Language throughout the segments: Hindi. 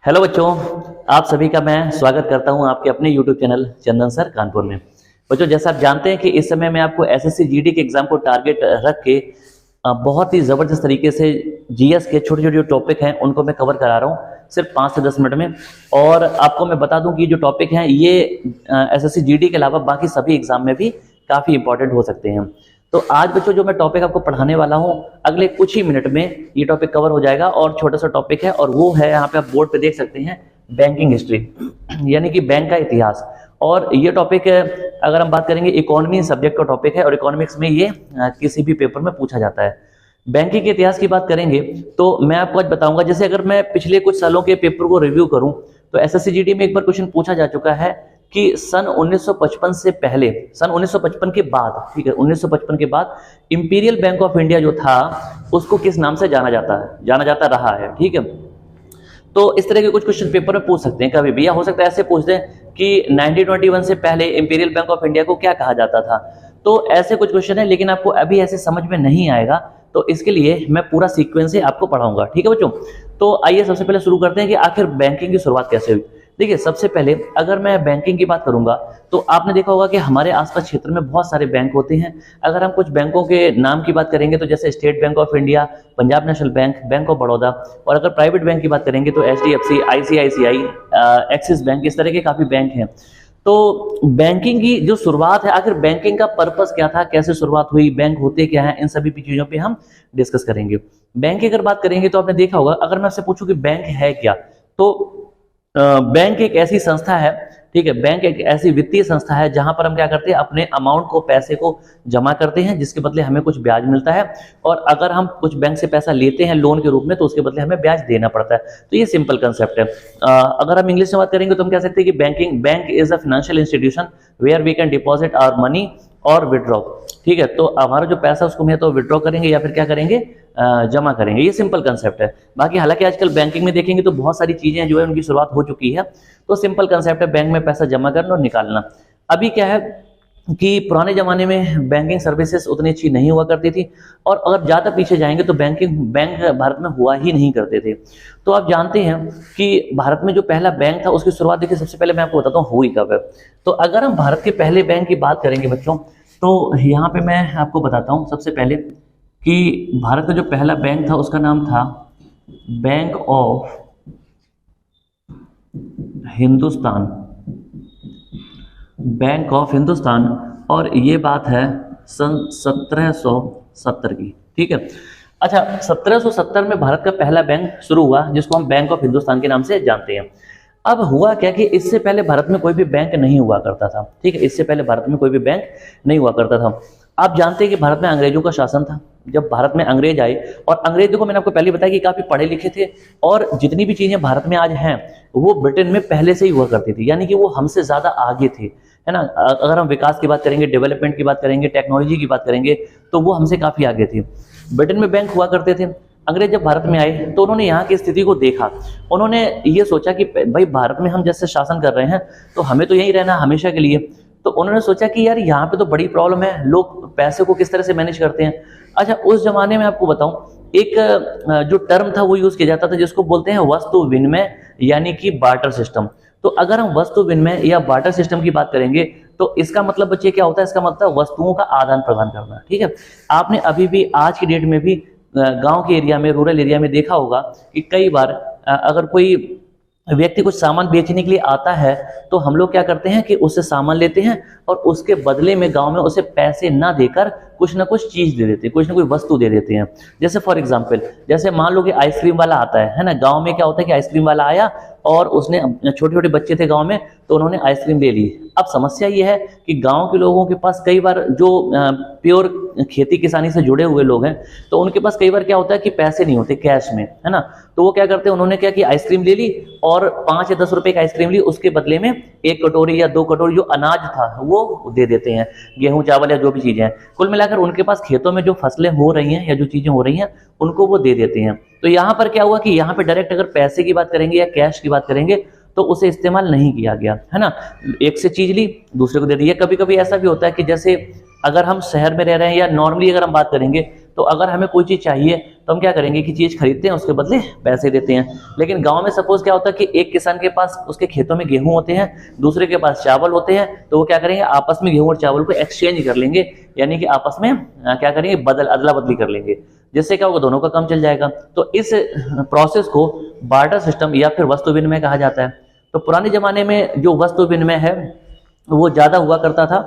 हेलो बच्चों, आप सभी का मैं स्वागत करता हूं आपके अपने यूट्यूब चैनल चंदन सर कानपुर में। बच्चों, जैसा आप जानते हैं कि इस समय मैं आपको एसएससी जीडी के एग्जाम को टारगेट रख के बहुत ही ज़बरदस्त तरीके से जीएस के छोटे छोटे जो टॉपिक हैं उनको मैं कवर करा रहा हूं सिर्फ 5 से 10 मिनट में। और आपको मैं बता दूं कि जो टॉपिक हैं ये एसएससी जीडी के अलावा बाकी सभी एग्जाम में भी काफ़ी इंपॉर्टेंट हो सकते हैं। तो आज बच्चों जो मैं टॉपिक आपको पढ़ाने वाला हूं अगले कुछ ही मिनट में ये टॉपिक कवर हो जाएगा और छोटा सा टॉपिक है और वो है, यहाँ पे आप बोर्ड पे देख सकते हैं, बैंकिंग हिस्ट्री यानी कि बैंक का इतिहास। और ये टॉपिक अगर हम बात करेंगे इकोनॉमी सब्जेक्ट का टॉपिक है और इकोनॉमिक्स में ये किसी भी पेपर में पूछा जाता है। बैंकिंग के इतिहास की बात करेंगे तो मैं आपको आज बताऊंगा, जैसे अगर मैं पिछले कुछ सालों के पेपर को रिव्यू करूं तो एसएससी जीडी में एक बार क्वेश्चन पूछा जा चुका है कि सन 1955 से पहले, सन 1955 के बाद, ठीक है, 1955 के बाद इंपीरियल बैंक ऑफ इंडिया जो था उसको किस नाम से जाना जाता रहा है। ठीक है, तो इस तरह के कुछ क्वेश्चन पेपर में पूछ सकते हैं कभी भी, या हो सकता है ऐसे पूछ दें कि 1921 से पहले इंपीरियल बैंक ऑफ इंडिया को क्या कहा जाता था। तो ऐसे कुछ क्वेश्चन है, लेकिन आपको अभी ऐसे समझ में नहीं आएगा, तो इसके लिए मैं पूरा सीक्वेंस से आपको पढ़ाऊंगा। ठीक है बच्चों, तो आइए सबसे पहले शुरू करते हैं कि आखिर बैंकिंग की शुरुआत कैसे हुई। देखिए, सबसे पहले अगर मैं बैंकिंग की बात करूंगा तो आपने देखा होगा कि हमारे आसपास क्षेत्र में बहुत सारे बैंक होते हैं। अगर हम कुछ बैंकों के नाम की बात करेंगे तो जैसे state bank of India, Punjab national bank, bank of Baroda, और अगर प्राइवेट बैंक की बात करेंगे तो एचडीएफसी, आईसीआईसीआई, एक्सिस बैंक, इस तरह के काफी बैंक हैं। तो बैंकिंग की जो शुरुआत है, आखिर बैंकिंग का पर्पस क्या था, कैसे शुरुआत हुई, बैंक होते क्या है, इन सभी चीजों पे हम डिस्कस करेंगे। बैंक की अगर बात करेंगे तो आपने देखा होगा, अगर मैं आपसे पूछूं कि बैंक है क्या, तो बैंक एक ऐसी संस्था है, ठीक है, बैंक एक ऐसी वित्तीय संस्था है जहां पर हम क्या करते हैं, अपने अमाउंट को, पैसे को जमा करते हैं जिसके बदले हमें कुछ ब्याज मिलता है, और अगर हम कुछ बैंक से पैसा लेते हैं लोन के रूप में तो उसके बदले हमें ब्याज देना पड़ता है। तो ये सिंपल कंसेप्ट है। अगर हम इंग्लिश में बात करेंगे तो हम कह सकते हैं कि bank is a financial institution where we can deposit our money और विड्रॉ। ठीक है, तो हमारा जो पैसा उसको मैं तो विड्रॉ करेंगे या फिर क्या करेंगे, जमा करेंगे। ये सिंपल कंसेप्ट है। बाकी हालांकि आजकल बैंकिंग में देखेंगे तो बहुत सारी चीजें जो है उनकी शुरुआत हो चुकी है, तो सिंपल कंसेप्ट है बैंक में पैसा जमा करना और निकालना। अभी क्या है कि पुराने जमाने में बैंकिंग सर्विसेज उतनी अच्छी नहीं हुआ करती थी, और अगर ज्यादा पीछे जाएंगे तो बैंक भारत में हुआ ही नहीं करते थे। तो आप जानते हैं कि भारत में जो पहला बैंक था उसकी शुरुआत, देखिए सबसे पहले मैं आपको बताता हूँ हुई कब है। तो अगर हम भारत के पहले बैंक की बात करेंगे बच्चों, तो यहाँ पे मैं आपको बताता हूँ सबसे पहले कि भारत का जो पहला बैंक था उसका नाम था bank of Hindustan, bank of Hindustan, और ये बात है सन 1770 की। ठीक है, अच्छा, 1770 में भारत का पहला बैंक शुरू हुआ जिसको हम बैंक ऑफ हिंदुस्तान के नाम से जानते हैं। अब हुआ क्या कि इससे पहले भारत में कोई भी बैंक नहीं हुआ करता था। ठीक है, इससे पहले भारत में कोई भी बैंक नहीं हुआ करता था। आप जानते हैं कि भारत में अंग्रेजों का शासन था। जब भारत में अंग्रेज आए, और अंग्रेज देखो मैंने आपको पहले बताया कि काफी पढ़े लिखे थे, और जितनी भी चीजें भारत में आज हैं वो ब्रिटेन में पहले से ही हुआ करती थी, यानी कि वो हमसे ज्यादा आगे थे, है ना। अगर हम विकास की बात करेंगे, डेवलपमेंट की बात करेंगे, टेक्नोलॉजी की बात करेंगे, तो वो हमसे काफी आगे थे। ब्रिटेन में बैंक हुआ करते थे। अंग्रेज जब भारत में आए तो उन्होंने यहाँ की स्थिति को देखा। उन्होंने ये सोचा कि भाई भारत में हम जैसे शासन कर रहे हैं तो हमें तो यहीं रहना हमेशा के लिए। तो उन्होंने सोचा कि यार यहाँ पे तो बड़ी प्रॉब्लम है, लोग पैसे को किस तरह से मैनेज करते हैं। अच्छा, उस जमाने में आपको बताऊं, एक जो टर्म था वो यूज किया जाता था जिसको बोलते हैं वस्तु विनिमय, यानी कि बार्टर सिस्टम। तो अगर हम वस्तु विनिमय या बार्टर सिस्टम की बात करेंगे तो इसका मतलब बच्चे क्या होता है, इसका मतलब वस्तुओं का आदान प्रदान करना। ठीक है, आपने अभी भी आज की डेट में भी गांव के एरिया में, रूरल एरिया में देखा होगा कि कई बार अगर कोई व्यक्ति कुछ सामान बेचने के लिए आता है तो हम लोग क्या करते हैं कि उससे सामान लेते हैं और उसके बदले में गांव में उसे पैसे ना देकर कुछ ना कुछ चीज दे देते हैं, कुछ ना कोई वस्तु दे देते हैं। जैसे फॉर एग्जांपल, जैसे मान लो कि आइसक्रीम वाला आता है ना, गांव में क्या होता है कि आइसक्रीम वाला आया और उसने, छोटे छोटे बच्चे थे गांव में तो उन्होंने आइसक्रीम ले ली। अब समस्या ये है कि गांव के लोगों के पास कई बार जो प्योर खेती किसानी से जुड़े हुए लोग हैं तो उनके पास कई बार क्या होता है कि पैसे नहीं होते कैश में, है ना। तो वो क्या करते हैं, उन्होंने क्या कि आइसक्रीम ले ली और 5 या 10 रुपए की आइसक्रीम ली, उसके बदले में 1 कटोरी या 2 कटोरी जो अनाज था वो दे देते हैं, गेहूं चावल या जो भी चीजें हैं। कुल मिलाकर उनके पास खेतों में जो फसलें हो रही हैं या जो चीजें हो रही हैं उनको वो दे देते हैं। तो यहाँ पर क्या हुआ कि यहाँ पे डायरेक्ट अगर पैसे की बात करेंगे या कैश की बात करेंगे तो उसे इस्तेमाल नहीं किया गया, है ना। एक से चीज ली दूसरे को दे दी। कभी कभी ऐसा भी होता है कि जैसे अगर हम शहर में रह रहे हैं या नॉर्मली अगर हम बात करेंगे तो अगर हमें कोई चीज चाहिए तो हम क्या करेंगे कि चीज खरीदते हैं, उसके बदले पैसे देते हैं। लेकिन गांव में सपोज क्या होता है कि एक किसान के पास उसके खेतों में गेहूं होते हैं, दूसरे के पास चावल होते हैं, तो वो क्या करेंगे आपस में गेहूं और चावल को एक्सचेंज कर लेंगे, यानी कि आपस में क्या करेंगे अदला बदली कर लेंगे, जिससे क्या होगा दोनों का काम चल जाएगा। तो इस प्रोसेस को बार्टर सिस्टम या फिर वस्तु विनिमय कहा जाता है। तो पुराने जमाने में जो वस्तु विनिमय है वो ज्यादा हुआ करता था,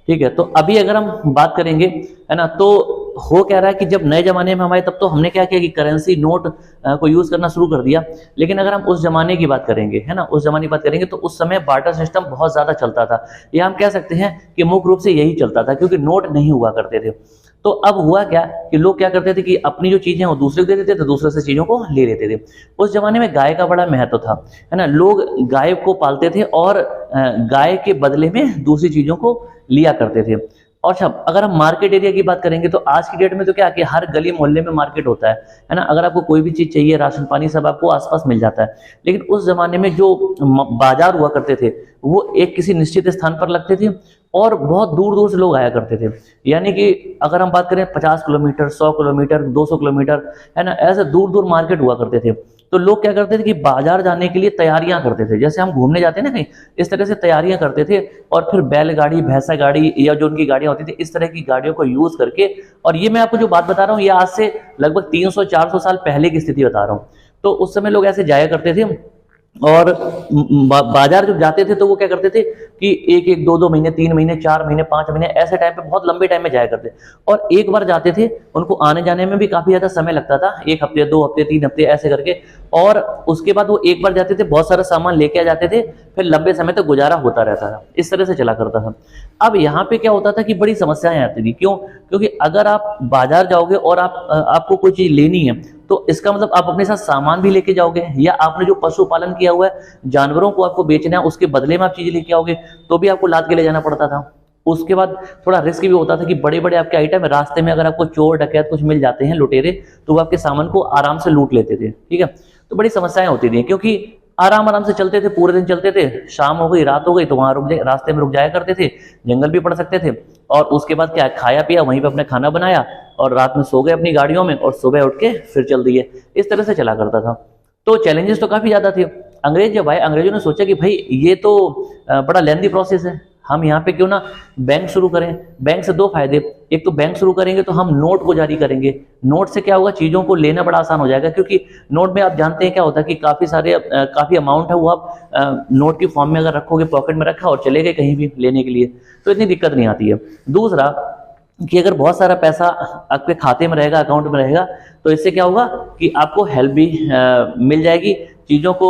ठीक है। तो अभी अगर हम बात करेंगे, है ना, तो हो क्या रहा है कि जब नए जमाने में हमारे, तब तो हमने क्या किया कि करेंसी नोट को यूज करना शुरू कर दिया। लेकिन अगर हम उस जमाने की बात करेंगे, है ना, उस जमाने की बात करेंगे तो उस समय बार्टर सिस्टम बहुत ज्यादा चलता था, या हम कह सकते हैं कि मुख्य रूप से यही चलता था, क्योंकि नोट नहीं हुआ करते थे। तो अब हुआ क्या कि लोग क्या करते थे कि अपनी जो चीजें वो दूसरे को दे देते थे, तो दूसरे से चीजों को ले लेते थे। उस जमाने में गाय का बड़ा महत्व था, है ना, लोग गाय को पालते थे और गाय के बदले में दूसरी चीजों को लिया करते थे। और अच्छा, अगर हम मार्केट एरिया की बात करेंगे तो आज की डेट में तो क्या कि हर गली मोहल्ले में मार्केट होता है ना, अगर आपको कोई भी चीज चाहिए, राशन पानी सब आपको आसपास मिल जाता है। लेकिन उस जमाने में जो बाजार हुआ करते थे वो एक किसी निश्चित स्थान पर लगते थे और बहुत दूर दूर से लोग आया करते थे। यानी कि अगर हम बात करें 50 किलोमीटर, 100 किलोमीटर, 200 किलोमीटर, है ना, ऐसे दूर दूर मार्केट हुआ करते थे। तो लोग क्या करते थे कि बाजार जाने के लिए तैयारियां करते थे, जैसे हम घूमने जाते हैं ना कहीं, इस तरह से तैयारियां करते थे। और फिर बैलगाड़ी, भैंसा गाड़ी या जो उनकी गाड़ियां होती थी, इस तरह की गाड़ियों को यूज करके, और ये मैं आपको जो बात बता रहा हूँ ये आज से लगभग 300-400 साल पहले की स्थिति बता रहा हूँ। तो उस समय लोग ऐसे जाया करते थे और बाजार जब जाते थे तो वो क्या करते थे कि एक एक, 2-2 महीने, 3 महीने, 4 महीने, 5 महीने, ऐसे टाइम पे बहुत लंबे टाइम में जाया करते। और एक बार जाते थे, उनको आने जाने में भी काफी ज्यादा समय लगता था, 1 हफ्ते, 2 हफ्ते, 3 हफ्ते ऐसे करके। और उसके बाद वो एक बार जाते थे, बहुत सारा सामान लेके आ जाते थे, फिर लंबे समय तक गुजारा होता रहता था, इस तरह से चला करता था। अब यहाँ पे क्या होता था कि बड़ी समस्याएं आती थी। क्यों? क्योंकि अगर आप बाजार जाओगे और आपको कोई चीज लेनी है, तो इसका मतलब आप अपने साथ सामान भी लेके जाओगे, या आपने जो पशुपालन किया हुआ है, जानवरों को आपको बेचना है, उसके बदले में आप चीजें लेके आओगे, तो भी आपको लाद के ले जाना पड़ता था। उसके बाद थोड़ा रिस्क भी होता था कि बड़े बड़े आपके आइटम है, रास्ते में अगर आपको चोर डकैत कुछ मिल जाते हैं, लुटेरे, तो वो आपके सामान को आराम से लूट लेते थे, ठीक है। तो बड़ी समस्याएं होती थी, क्योंकि आराम आराम से चलते थे, पूरे दिन चलते थे, शाम हो गई, रात हो गई, तो वहां रास्ते में रुक जाया करते थे, जंगल भी पड़ सकते थे। और उसके बाद क्या, खाया पिया, वहीं पे अपने खाना बनाया और रात में सो गए अपनी गाड़ियों में, और सुबह उठ के फिर चल दिए, इस तरह से चला करता था। तो चैलेंजेस तो काफी ज्यादा थे। अंग्रेज जब आए, अंग्रेजों ने सोचा कि भाई ये तो बड़ा लेंथी प्रोसेस है, हम यहाँ पे क्यों ना बैंक शुरू करें। बैंक से 2 फायदे, एक तो बैंक शुरू करेंगे तो हम नोट को जारी करेंगे, नोट से क्या होगा, चीजों को लेना बड़ा आसान हो जाएगा, क्योंकि नोट में आप जानते हैं क्या होता है कि काफी अमाउंट है वो आप नोट की फॉर्म में अगर रखोगे, पॉकेट में रखा और चले गए कहीं भी लेने के लिए, तो इतनी दिक्कत नहीं आती है। दूसरा कि अगर बहुत सारा पैसा आपके खाते में रहेगा, अकाउंट में रहेगा, तो इससे क्या होगा कि आपको हेल्प भी मिल जाएगी चीजों को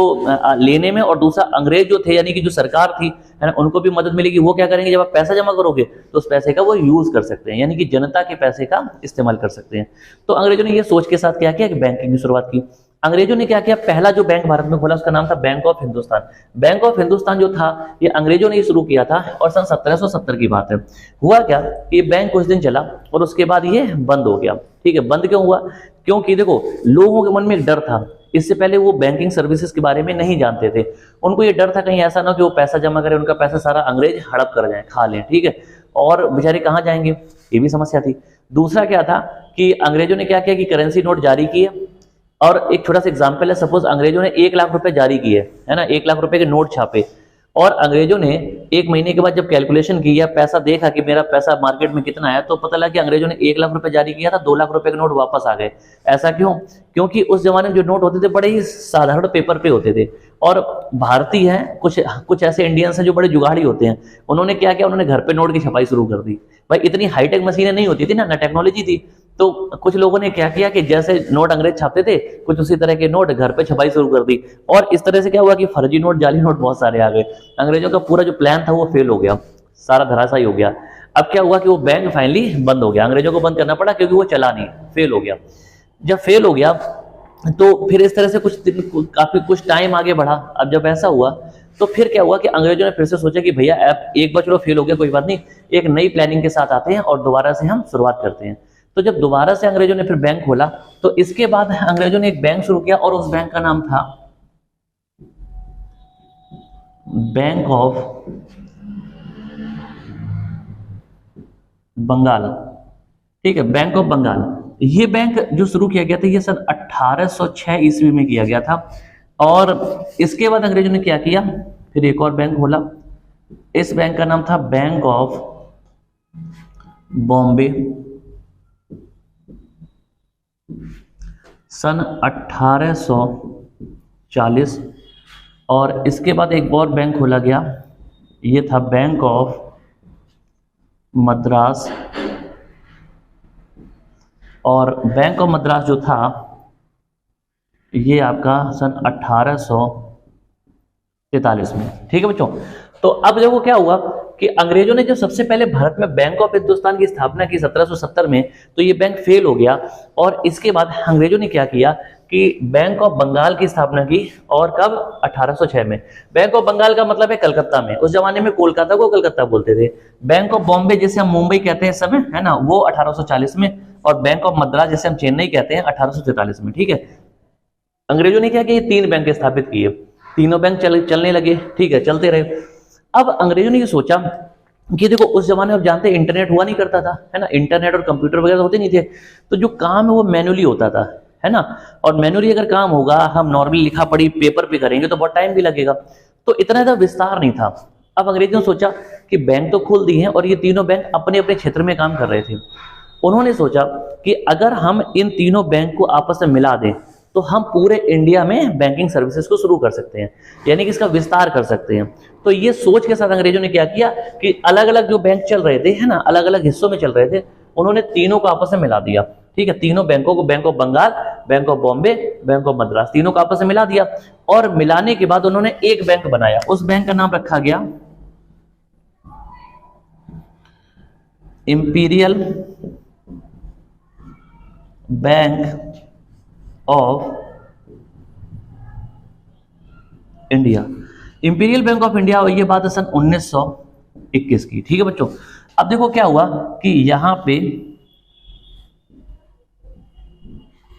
लेने में। और दूसरा, अंग्रेज जो थे, यानी कि जो सरकार थी, है ना, उनको भी मदद मिलेगी। वो क्या करेंगे, जब आप पैसा जमा करोगे तो उस पैसे का वो यूज कर सकते हैं, यानी कि जनता के पैसे का इस्तेमाल कर सकते हैं। तो अंग्रेजों ने ये सोच के साथ क्या किया कि बैंकिंग की शुरुआत की। अंग्रेजों ने क्या किया, पहला जो बैंक भारत में खोला उसका नाम था bank of Hindustan. Bank of Hindustan जो था ये अंग्रेजों ने ही शुरू किया था, और सन 1770 की बात है। हुआ क्या कि बैंक कुछ दिन चला और उसके बाद ये बंद हो गया, ठीक है। बंद क्यों हुआ? क्योंकि देखो, लोगों के मन में एक डर था, इससे पहले वो बैंकिंग सर्विसेज के बारे में नहीं जानते थे। उनको ये डर था कहीं ऐसा ना कि वो पैसा जमा करें, उनका पैसा सारा अंग्रेज हड़प कर जाए, खा लें, ठीक है। और बेचारे कहाँ जाएंगे, ये भी समस्या थी। दूसरा क्या था कि अंग्रेजों ने क्या किया कि करेंसी नोट जारी किए। और एक छोटा सा एग्जांपल है, सपोज अंग्रेजों ने 1 लाख रुपए जारी किए, है ना, 1 लाख रुपए के नोट छापे, और अंग्रेजों ने 1 महीने के बाद जब कैलकुलेशन की या पैसा देखा कि मेरा पैसा मार्केट में कितना आया, तो पता लगा कि अंग्रेजों ने 1 लाख रुपए जारी किया था, 2 लाख रुपए के नोट वापस आ गए। ऐसा क्यों? क्योंकि उस जमाने में जो नोट होते थे बड़े ही साधारण पेपर पे होते थे, और भारतीय हैं कुछ ऐसे इंडियंस हैं जो बड़े जुगाड़ी होते हैं। उन्होंने क्या किया, उन्होंने घर पे नोट की छपाई शुरू कर दी। भाई इतनी हाईटेक मशीनें नहीं होती थी ना टेक्नोलॉजी थी, तो कुछ लोगों ने क्या किया कि जैसे नोट अंग्रेज छापते थे, कुछ उसी तरह के नोट घर पे छपाई शुरू कर दी। और इस तरह से क्या हुआ कि फर्जी नोट, जाली नोट बहुत सारे आ गए। अंग्रेजों का पूरा जो प्लान था वो फेल हो गया, सारा धराशायी हो गया। अब क्या हुआ कि वो बैंक फाइनली बंद हो गया, अंग्रेजों को बंद करना पड़ा क्योंकि वो चला नहीं, फेल हो गया। जब फेल हो गया तो फिर इस तरह से कुछ टाइम आगे बढ़ा। अब जब ऐसा हुआ तो फिर क्या हुआ कि अंग्रेजों ने फिर से सोचा कि भैया एक बार चलो फेल हो गया, कोई बात नहीं, एक नई प्लानिंग के साथ आते हैं और दोबारा से हम शुरुआत करते हैं। तो जब दोबारा से अंग्रेजों ने फिर बैंक खोला, तो इसके बाद अंग्रेजों ने एक बैंक शुरू किया, और उस बैंक का नाम था बैंक ऑफ बंगाल, ठीक है, बैंक ऑफ बंगाल। ये बैंक जो शुरू किया गया था ये सन 1806 ईस्वी में किया गया था। और इसके बाद अंग्रेजों ने क्या किया, फिर एक और बैंक खोला। इस बैंक का नाम था बैंक ऑफ बॉम्बे। सन 1840। और इसके बाद एक और बैंक खोला गया, ये था बैंक ऑफ मद्रास। और बैंक ऑफ मद्रास जो था ये आपका सन 1843 में। ठीक है बच्चों, तो अब देखो क्या हुआ कि अंग्रेजों ने जब सबसे पहले भारत में बैंक ऑफ हिंदुस्तान की स्थापना की 1770 में, तो ये बैंक फेल हो गया। और इसके बाद अंग्रेजों ने क्या किया कि बैंक ऑफ बंगाल की स्थापना की। और कब? 1806 में। बैंक ऑफ बंगाल का मतलब है कलकत्ता में, उस जमाने में कोलकाता को कलकत्ता बोलते थे। बैंक ऑफ बॉम्बे जिसे हम मुंबई कहते हैं इस समय, है ना, वो 1840 में। और बैंक ऑफ मद्रास जिसे हम चेन्नई कहते हैं 1843 में। ठीक है, अंग्रेजों ने क्या किया, 3 बैंक स्थापित किए, तीनों बैंक चलने लगे। ठीक है, चलते रहे। अब अंग्रेजों ने ये सोचा कि देखो उस जमाने में आप जानते हैं इंटरनेट हुआ नहीं करता था, है ना, इंटरनेट और कंप्यूटर वगैरह होते नहीं थे, तो जो काम है वो मैनुअली होता था, है ना। और मैनुअली अगर काम होगा, हम नॉर्मली लिखा पढ़ी पेपर पे करेंगे तो बहुत टाइम भी लगेगा, तो इतना ज़्यादा विस्तार नहीं था। अब अंग्रेजों ने सोचा कि बैंक तो खोल दिए हैं और ये तीनों बैंक अपने अपने क्षेत्र में काम कर रहे थे। उन्होंने सोचा कि अगर हम इन तीनों बैंक को आपस में मिला दें तो हम पूरे इंडिया में बैंकिंग सर्विसेज को शुरू कर सकते हैं, यानी कि इसका विस्तार कर सकते हैं। तो ये सोच के साथ अंग्रेजों ने क्या किया कि अलग अलग जो बैंक चल रहे थे, है ना, अलग अलग हिस्सों में चल रहे थे, उन्होंने तीनों को आपस में मिला दिया। ठीक है, तीनों बैंकों को, bank of Bengal, bank of Bombay, bank of Madras, तीनों को आपस में मिला दिया। और मिलाने के बाद उन्होंने एक बैंक बनाया, उस बैंक का नाम रखा गया imperial bank of India. Imperial bank of India, और ये बात है सन 1921 की। ठीक है बच्चों, अब देखो क्या हुआ कि यहां पे,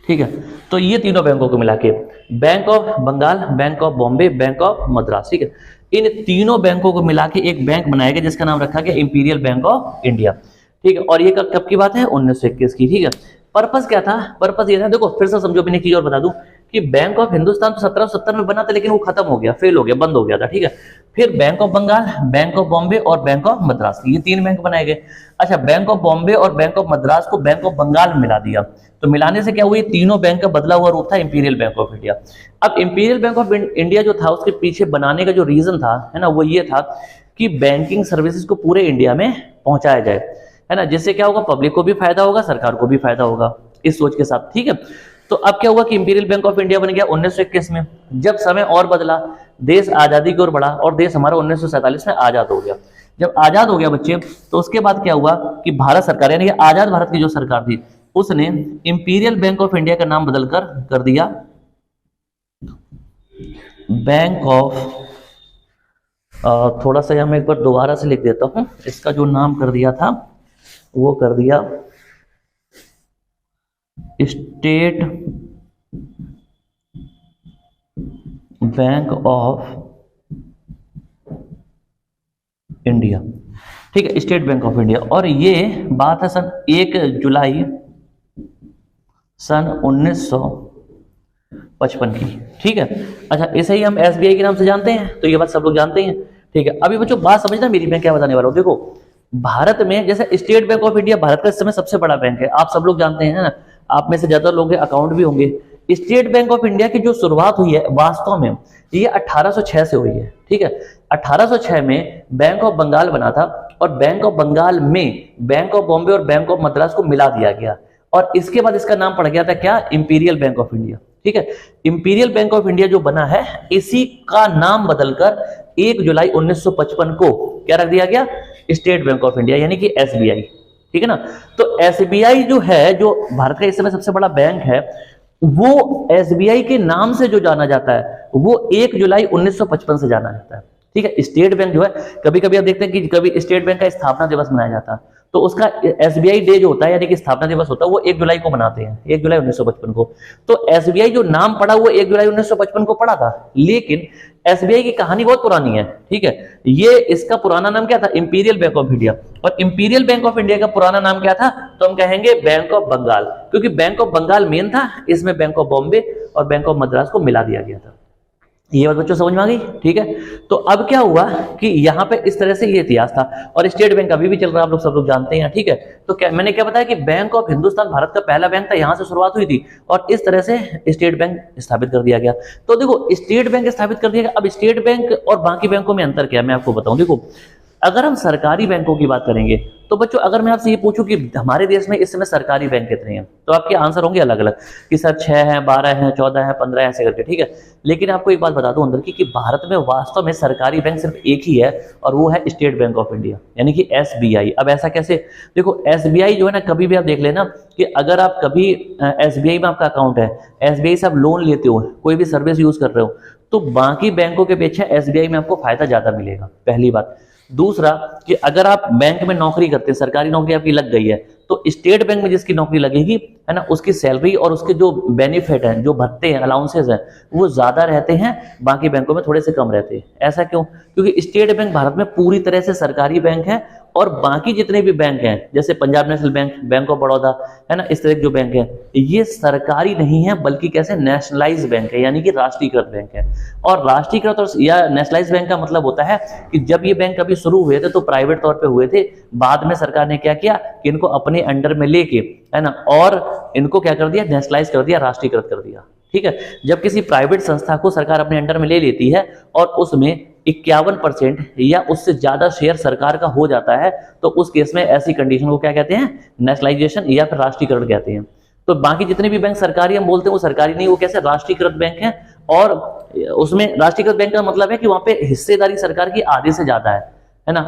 ठीक है, तो ये तीनों बैंकों को मिला के bank of Bengal, bank of Bombay, bank of Madras, ठीक है, इन तीनों बैंकों को मिला के एक बैंक बनाया गया जिसका नाम रखा गया इंपीरियल बैंक ऑफ इंडिया। ठीक है, और ये कब की बात है? 1921 की। ठीक है, पर्पस क्या था? पर्पस ये था, देखो फिर से समझो, मैंने एक चीज और बता दूं कि बैंक ऑफ हिंदुस्तान तो 1770 में बना था, लेकिन वो खत्म हो गया, फेल हो गया, बंद हो गया था। ठीक है, फिर bank of Bengal, bank of Bombay और बैंक ऑफ मद्रास, ये 3 बैंक बनाए गए। अच्छा, बैंक ऑफ बॉम्बे और बैंक ऑफ मद्रास को बैंक ऑफ बंगाल में मिला दिया, तो मिलाने से क्या हुआ, तीनों बैंक का बदला हुआ रूप था इंपीरियल बैंक ऑफ इंडिया। अब इंपीरियल बैंक ऑफ इंडिया जो था, उसके पीछे बनाने का जो रीजन था, है ना, वो ये था कि बैंकिंग सर्विसेज को पूरे इंडिया में पहुंचाया जाए, है ना, जिससे क्या होगा, पब्लिक को भी फायदा होगा, सरकार को भी फायदा होगा, इस सोच के साथ। ठीक है, तो अब क्या हुआ कि इंपीरियल बैंक ऑफ इंडिया बन गया 1921 में। जब समय और बदला, देश आजादी की ओर बढ़ा और देश हमारा 1947 में आजाद हो गया। जब आजाद हो गया बच्चे, तो उसके बाद क्या हुआ कि भारत सरकार, यानी कि आजाद भारत की जो सरकार थी, उसने इंपीरियल बैंक ऑफ इंडिया का नाम बदलकर कर दिया बैंक ऑफ, थोड़ा सा मैं एक बार दोबारा से लिख देता हूं, इसका जो नाम कर दिया था वो कर दिया स्टेट बैंक ऑफ इंडिया। ठीक है, स्टेट बैंक ऑफ इंडिया। और ये बात है सन 1 जुलाई सन 1955 की। ठीक है, अच्छा, इसे ही हम एसबीआई के नाम से जानते हैं, तो ये बात सब लोग जानते हैं। ठीक है, अभी बच्चों बात समझना मेरी, मैं क्या बताने वाला हूं। देखो, भारत में जैसे state bank of India Bharat का इस समय सबसे बड़ा बैंक है, आप सब लोग जानते हैं ना, आप में से ज्यादा लोग अकाउंट भी होंगे। स्टेट बैंक ऑफ इंडिया की जो शुरुआत हुई है वास्तव में ये 1806 से हुई है। ठीक है, 1806 में बैंक ऑफ बंगाल बना था और बैंक ऑफ बंगाल में बैंक ऑफ बॉम्बे और बैंक ऑफ मद्रास को मिला दिया गया और इसके बाद इसका नाम पड़ गया था क्या, इंपीरियल बैंक ऑफ इंडिया। ठीक है, इंपीरियल बैंक ऑफ इंडिया जो बना है, इसी का नाम बदलकर 1 जुलाई 1955 को क्या रख दिया गया, स्टेट बैंक ऑफ इंडिया, यानी कि एसबीआई। ठीक है ना, तो एसबीआई जो है, जो भारत का इस समय सबसे बड़ा बैंक है, वो एसबीआई के नाम से जो जाना जाता है वो 1 जुलाई 1955 से जाना जाता है। ठीक है, स्टेट बैंक जो है, कभी कभी आप देखते हैं कि कभी स्टेट बैंक का स्थापना दिवस मनाया जाता है, तो उसका एसबीआई डे जो होता है, यानी कि स्थापना दिवस होता है, वो 1 जुलाई को मनाते हैं, 1 जुलाई 1955 को। तो एसबीआई जो नाम पड़ा वो 1 जुलाई 1955 को पड़ा था, लेकिन एसबीआई की कहानी बहुत पुरानी है, ठीक है। ये इसका पुराना नाम क्या था? Imperial bank of India. और इंपीरियल बैंक ऑफ इंडिया का पुराना नाम क्या था? तो हम कहेंगे बैंक ऑफ बंगाल, क्योंकि बैंक ऑफ बंगाल मेन था, इसमें बैंक ऑफ बॉम्बे और बैंक ऑफ मद्रास को मिला दिया गया था। ये बात बच्चों समझ में आ गई, ठीक है। तो अब क्या हुआ कि यहाँ पे इस तरह से ये इतिहास था, और स्टेट बैंक अभी भी चल रहा है, आप लोग सब लोग जानते हैं, ठीक है। तो क्या मैंने क्या बताया कि बैंक ऑफ हिंदुस्तान भारत का पहला बैंक था, यहाँ से शुरुआत हुई थी, और इस तरह से स्टेट बैंक स्थापित कर दिया गया। तो देखो स्टेट बैंक स्थापित कर दिया गया। अब स्टेट बैंक और बाकी बैंकों में अंतर क्या है मैं आपको बताऊं। देखो अगर हम सरकारी बैंकों की बात करेंगे तो बच्चों अगर मैं आपसे ये पूछूं कि हमारे देश में इस समय सरकारी बैंक कितने हैं, तो आपके आंसर होंगे अलग अलग कि सर 6 हैं, 12 हैं, 14 हैं, 15 ऐसे करके, ठीक है। लेकिन आपको एक बात बता दूं अंदर की कि भारत में वास्तव में सरकारी बैंक सिर्फ एक ही है, और वो है स्टेट बैंक ऑफ इंडिया, यानी कि एसबीआई। अब ऐसा कैसे? देखो एसबीआई जो है ना, कभी भी आप देख लेना कि अगर आप कभी एसबीआई में आपका अकाउंट है, एसबीआई से आप लोन लेते हो, कोई भी सर्विस यूज कर रहे हो, तो बाकी बैंकों के अपेक्षा एसबीआई में आपको फायदा ज्यादा मिलेगा, पहली बात। दूसरा कि अगर आप बैंक में नौकरी करते हैं, सरकारी नौकरी आपकी लग गई है, तो स्टेट बैंक में जिसकी नौकरी लगेगी है ना, उसकी सैलरी और उसके जो बेनिफिट हैं, जो भत्ते हैं, अलाउंसेस हैं, वो ज्यादा रहते हैं, बाकी बैंकों में थोड़े से कम रहते हैं। ऐसा क्यों? क्योंकि स्टेट बैंक भारत में पूरी तरह से सरकारी बैंक है, और बाकी जितने भी बैंक हैं जैसे Punjab national bank, bank of Baroda, है ना, इस तरह के जो बैंक हैं, ये सरकारी नहीं है बल्कि कैसे नेशनलाइज बैंक है, यानी कि राष्ट्रीयकृत बैंक है। और राष्ट्रीयकृत और या नेशनलाइज बैंक का मतलब होता है कि जब ये बैंक कभी शुरू हुए थे तो प्राइवेट तौर पे हुए थे, बाद में सरकार ने क्या किया कि इनको अपने अंडर में लेके, है ना, और इनको क्या कर दिया, नेशनलाइज कर दिया, राष्ट्रीयकृत कर दिया, ठीक है। जब किसी प्राइवेट संस्था को सरकार अपने अंडर में ले लेती है और उसमें 51% या उससे ज्यादा शेयर सरकार का हो जाता है, तो उस केस में ऐसी कंडीशन को क्या कहते हैं? नेशनलाइजेशन या फिर राष्ट्रीयकरण कहते हैं। तो बाकी जितने भी बैंक सरकारी हम बोलते हैं वो सरकारी नहीं, वो कैसे? राष्ट्रीयकृत बैंक है। और उसमें राष्ट्रीयकृत बैंक का मतलब है कि वहां पे हिस्सेदारी सरकार की आधे से ज्यादा है ना,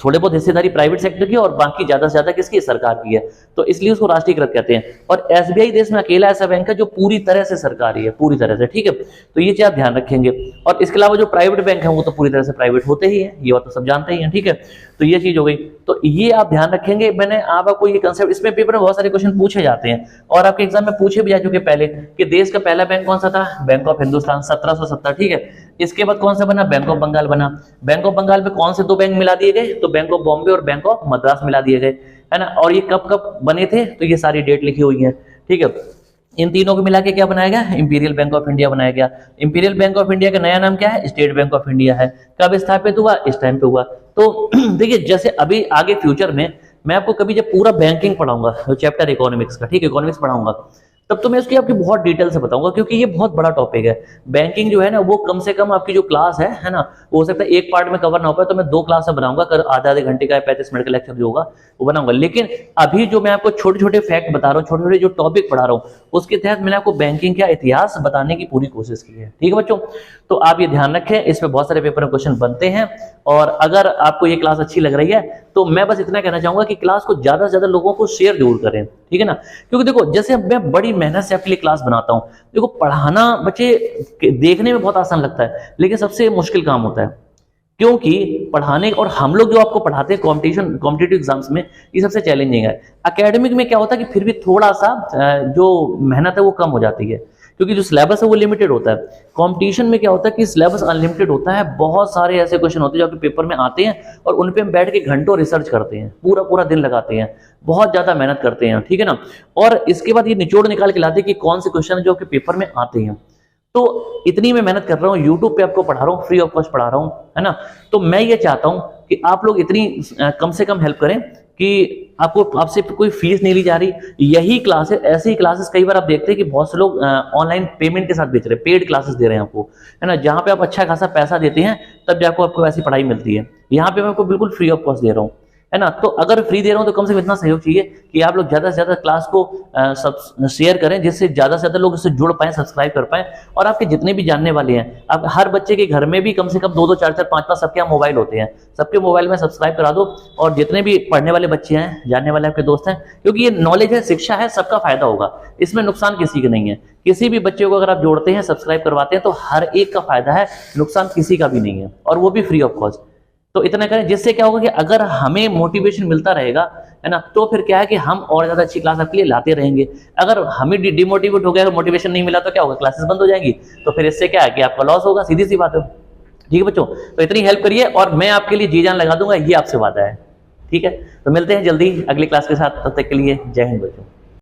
थोड़े बहुत हिस्सेदारी प्राइवेट सेक्टर की और बाकी ज्यादा से ज्यादा किसकी? सरकार की है, तो इसलिए उसको राष्ट्रीयकृत कहते हैं। और एसबीआई देश में अकेला ऐसा बैंक है जो पूरी तरह से सरकारी है, पूरी तरह से, ठीक है। तो ये चीज आप ध्यान रखेंगे। और इसके अलावा जो प्राइवेट बैंक है वो तो पूरी तरह से प्राइवेट होते ही है, ये बात तो सब जानते ही हैं, ठीक है। तो ये चीज हो गई, तो ये आप ध्यान रखेंगे। मैंने आपको ये कंसेप्ट, इसमें पेपर में बहुत सारे क्वेश्चन पूछे जाते हैं और आपके एग्जाम में पूछे भी जा चुके पहले कि देश का पहला बैंक कौन सा था? बैंक ऑफ हिंदुस्तान, 1770, ठीक है। इसके बाद कौन सा बना? बैंक ऑफ बंगाल बना। बैंक ऑफ बंगाल में कौन से 2 बैंक मिला दिए गए? तो बैंक ऑफ बॉम्बे और बैंक ऑफ मद्रास मिला दिए गए, है ना। और ये कब कब बने थे? तो ये सारी डेट लिखी हुई है, ठीक है। इन तीनों को मिला के क्या बनाया गया? इंपीरियल बैंक ऑफ इंडिया बनाया गया। इंपीरियल बैंक ऑफ इंडिया का नया नाम क्या है? स्टेट बैंक ऑफ इंडिया है। कब स्थापित हुआ? इस टाइम पे हुआ। तो देखिए जैसे अभी आगे फ्यूचर में मैं आपको कभी जब पूरा बैंकिंग पढ़ाऊंगा, तो चैप्टर इकोनॉमिक्स का, ठीक है, इकोनॉमिक्स पढ़ाऊंगा, तब तो मैं उसकी आपकी बहुत डिटेल से बताऊंगा, क्योंकि ये बहुत बड़ा टॉपिक है। बैंकिंग जो है ना, वो कम से कम आपकी जो क्लास है ना, वो हो सकता है एक पार्ट में कवर ना हो पाए, तो मैं 2 क्लास में बनाऊंगा, कर आधे घंटे का 35 मिनट का लेक्चर जो होगा वो बनाऊंगा। लेकिन अभी जो मैं आपको छोटे छोटे फैक्ट बता रहा हूँ, छोटे छोटे जो टॉपिक पढ़ा रहा हूँ, उसके तहत मैंने आपको बैंकिंग का इतिहास बताने की पूरी कोशिश की है, ठीक है बच्चों। तो आप ये ध्यान रखें, इसमें बहुत सारे पेपर में क्वेश्चन बनते हैं। और अगर आपको ये क्लास अच्छी लग रही है तो मैं बस इतना कहना चाहूंगा कि क्लास को ज्यादा से ज्यादा लोगों को शेयर जरूर करें, ठीक है ना। क्योंकि देखो जैसे मैं बड़ी मेहनत से आपके लिए क्लास बनाता हूं, देखो पढ़ाना बच्चे देखने में बहुत आसान लगता है, लेकिन सबसे मुश्किल काम होता है, क्योंकि पढ़ाने और हम लोग जो आपको पढ़ाते हैं कॉम्पिटिटिव एग्जाम्स में, ये सबसे चैलेंजिंग है। एकेडमिक में क्या होता है कि फिर भी थोड़ा सा जो मेहनत है वो कम हो जाती है, क्योंकि जो सिलेबस है वो लिमिटेड होता है। कंपटीशन में क्या होता है कि सिलेबस अनलिमिटेड होता है, बहुत सारे ऐसे क्वेश्चन होते हैं जो आपके पेपर में आते हैं और उन पे हम बैठ के घंटों रिसर्च करते हैं, पूरा पूरा दिन लगाते हैं, बहुत ज्यादा मेहनत करते हैं, ठीक है ना। और इसके बाद ये निचोड़ निकाल के लाते हैं कि कौन से क्वेश्चन जो आपके पेपर में आते हैं। तो इतनी मैं मेहनत कर रहा हूँ, यूट्यूब पे आपको पढ़ा रहा हूँ, फ्री ऑफ कॉस्ट पढ़ा रहा हूँ, है ना। तो मैं ये चाहता हूँ कि आप लोग इतनी कम से कम हेल्प करें कि आपसे कोई फीस नहीं ली जा रही। यही क्लासेस, ऐसी क्लासेस कई बार आप देखते हैं कि बहुत से लोग ऑनलाइन पेमेंट के साथ बेच रहे हैं, पेड क्लासेस दे रहे हैं आपको, है ना, जहां पे आप अच्छा खासा पैसा देते हैं तब जाकर आपको ऐसी पढ़ाई मिलती है। यहाँ पे मैं आपको बिल्कुल फ्री ऑफ कॉस्ट दे रहा हूँ, है ना। तो अगर फ्री दे रहा हूं तो कम से कम इतना सहयोग चाहिए कि आप लोग ज्यादा से ज्यादा क्लास को शेयर करें, जिससे ज्यादा से ज्यादा लोग इससे जुड़ पाएं, सब्सक्राइब कर पाएं। और आपके जितने भी जानने वाले हैं, आप हर बच्चे के घर में भी कम से कम 2-2, 4-4, 5-5 सबके यहाँ मोबाइल होते हैं, सबके मोबाइल में सब्सक्राइब करा दो। और जितने भी पढ़ने वाले बच्चे हैं, जानने वाले आपके दोस्त हैं, क्योंकि ये नॉलेज है, शिक्षा है, सबका फायदा होगा, इसमें नुकसान किसी का नहीं है। किसी भी बच्चे को अगर आप जोड़ते हैं, सब्सक्राइब करवाते हैं, तो हर एक का फायदा है, नुकसान किसी का भी नहीं है, और वो भी फ्री ऑफ कॉस्ट। तो इतना करें, जिससे क्या होगा कि अगर हमें मोटिवेशन मिलता रहेगा, है ना, तो फिर क्या है कि हम और ज्यादा अच्छी क्लास आपके लिए लाते रहेंगे। अगर हमें डिमोटिवेट हो गया, मोटिवेशन नहीं मिला, तो क्या होगा, क्लासेस बंद हो जाएंगी, तो फिर इससे क्या है कि आपका लॉस होगा, सीधी सी बात है। ठीक है बच्चों, तो इतनी हेल्प करिए और मैं आपके लिए जी जान लगा दूंगा, ये आपसे वादा है। ठीक है, तो मिलते हैं जल्दी अगली क्लास के साथ, तब तक के लिए जय हिंद बच्चों।